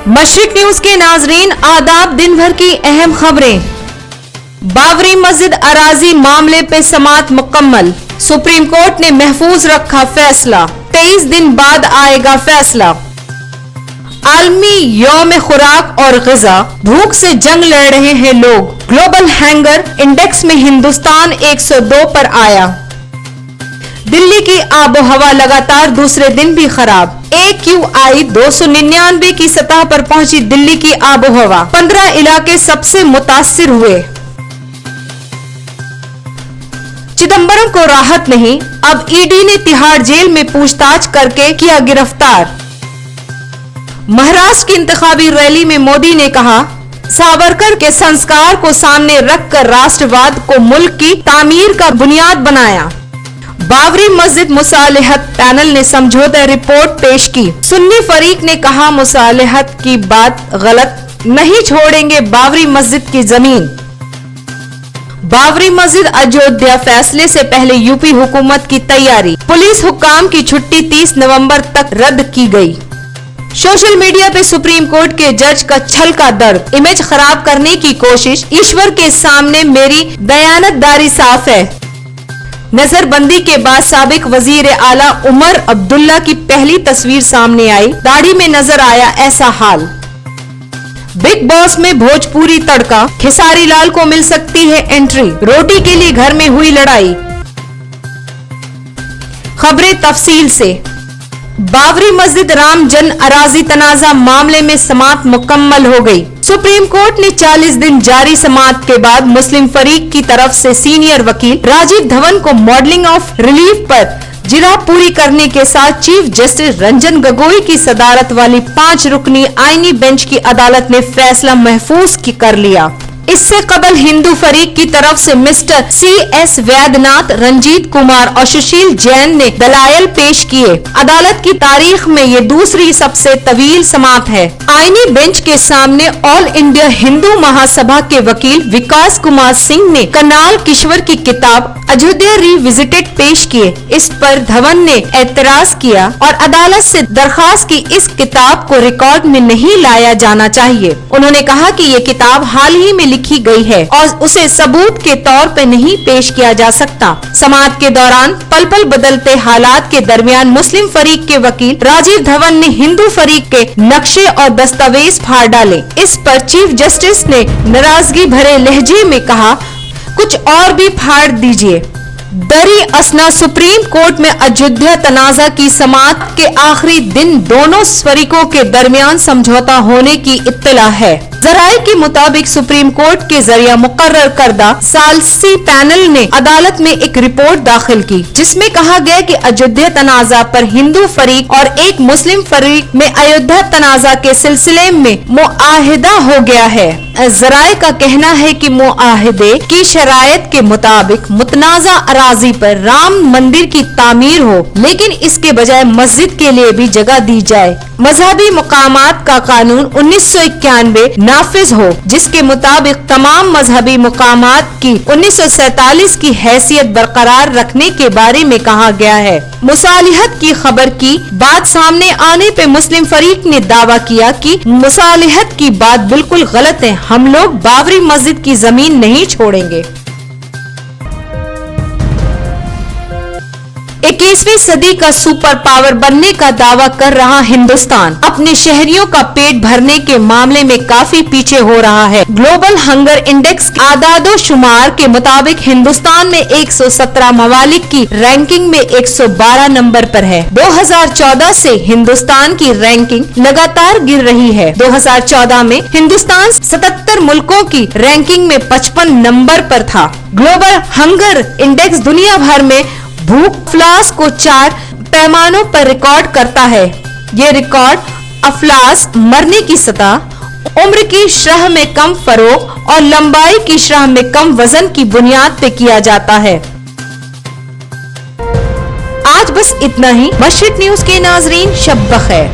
मशरिक news के नाजरीन आदाब, दिन भर की अहम खबरें। बाबरी मस्जिद अराजी मामले पे समाअत मुकम्मल, सुप्रीम कोर्ट ने महफूज रखा फैसला, 23 दिन बाद आएगा फैसला। आलमी यौम खुराक और ग़िज़ा, भूख से जंग लड़ रहे हैं लोग। ग्लोबल हंगर इंडेक्स में हिंदुस्तान 102 पर आया। दिल्ली की आबो हवा लगातार दूसरे दिन भी खराब, AQI 299 की सतह पर पहुंची दिल्ली की आबो हवा, 15 इलाके सबसे मुतासिर हुए। चिदंबरम को राहत नहीं, अब ईडी ने तिहाड़ जेल में पूछताछ करके किया गिरफ्तार। महाराष्ट्र की इंतखाबी रैली में मोदी ने कहा, सावरकर के संस्कार को सामने रखकर राष्ट्रवाद को मुल्क की तामीर का बुनियाद बनाया। बाबरी मस्जिद मुसालिहत पैनल ने समझौता रिपोर्ट पेश की। सुन्नी फरीक ने कहा, मुसालिहत की बात गलत, नहीं छोड़ेंगे बाबरी मस्जिद की जमीन। बाबरी मस्जिद अयोध्या फैसले से पहले यूपी हुकूमत की तैयारी, पुलिस हुक्काम की छुट्टी 30 नवंबर तक रद्द की गई। सोशल मीडिया पे सुप्रीम कोर्ट के जज का छल का दर्द, इमेज खराब करने की कोशिश, ईश्वर के सामने मेरी दयानतदारी साफ है। नजरबंदी के बाद साबिक वजीर आला उमर अब्दुल्ला की पहली तस्वीर सामने आई, दाढ़ी में नजर आया ऐसा हाल। बिग बॉस में भोजपुरी तड़का, खेसारी लाल को मिल सकती है एंट्री, रोटी के लिए घर में हुई लड़ाई। खबरें तफसील से। बाबरी मस्जिद राम जन अराजी तनाजा मामले में समाअत मुकम्मल हो गई। सुप्रीम कोर्ट ने 40 दिन जारी समाअत के बाद मुस्लिम फरीक की तरफ से सीनियर वकील राजीव धवन को मॉडलिंग ऑफ रिलीफ पर जिरह पूरी करने के साथ चीफ जस्टिस रंजन गोगोई की सदारत वाली 5 रुकनी आईनी बेंच की अदालत ने फैसला महफूज कर लिया। इससे कबल हिंदू फरीक की तरफ से मिस्टर CS वैद्यनाथ, रंजीत कुमार और सुशील जैन ने दलाइल पेश किए। अदालत की तारीख में ये दूसरी सबसे तवील समाअत है। आईनी बेंच के सामने ऑल इंडिया हिंदू महासभा के वकील विकास कुमार सिंह ने करनाल किश्वर की किताब अयोध्या रिविजिटेड पेश किए। इस पर धवन ने एतराज किया और अदालत से दरखास्त की इस किताब को रिकॉर्ड में नहीं लाया जाना चाहिए। उन्होंने कहा कि ये किताब हाल ही में लिखी गई है और उसे सबूत के तौर पे नहीं पेश किया जा सकता। समाअत के दौरान पल पल बदलते हालात के दरमियान मुस्लिम फरीक के वकील राजीव धवन ने हिंदू फरीक के नक्शे और दस्तावेज फाड़ डाले। इस पर चीफ जस्टिस ने नाराजगी भरे लहजे में कहा, कुछ और भी फाड़ दीजिए। दरी असना सुप्रीम कोर्ट में अयोध्या तनाजा की समाअत के आखिरी दिन दोनों फरीकों के दरमियान समझौता होने की इत्तला है। जराये के मुताबिक सुप्रीम कोर्ट के जरिए मुकर्रर करदा सालसी पैनल ने अदालत में एक रिपोर्ट दाखिल की, जिसमें कहा गया कि अयोध्या तनाजा पर हिंदू फरीक और एक मुस्लिम फरीक में अयोध्या तनाजा के सिलसिले में मुआहिदा हो गया है। जराये का कहना है कि मुआहिदे की शरायत के मुताबिक मुतनाजा अराजी पर राम मंदिर की तामीर हो, लेकिन इसके बजाय मस्जिद के लिए भी जगह दी जाए। मजहबी मुकामात का कानून 1991 नाफिज हो, जिसके मुताबिक तमाम मजहबी मुकामात की 1947 की हैसियत बरकरार रखने के बारे में कहा गया है। मुसालिहत की खबर की बात सामने आने पे मुस्लिम फरीक ने दावा किया कि मुसालिहत की बात बिल्कुल गलत है, हम लोग बाबरी मस्जिद की जमीन नहीं छोड़ेंगे। 21वीं सदी का सुपर पावर बनने का दावा कर रहा हिंदुस्तान अपने शहरियों का पेट भरने के मामले में काफी पीछे हो रहा है। ग्लोबल हंगर इंडेक्स आदादो शुमार के मुताबिक हिंदुस्तान में 117 ममालिक की रैंकिंग में 112 नंबर पर है। 2014 से हिंदुस्तान की रैंकिंग लगातार गिर रही है। 2014 में हिंदुस्तान 77 मुल्कों की रैंकिंग में 55 नंबर पर था। ग्लोबल हंगर इंडेक्स दुनिया भर में भूख अफलास को 4 पैमानों पर रिकॉर्ड करता है। ये रिकॉर्ड अफलास, मरने की सतह, उम्र की शरह में कम फरोग और लंबाई की शरह में कम वजन की बुनियाद पे किया जाता है। आज बस इतना ही। मशरिक न्यूज के नाजरीन, शब बखैर।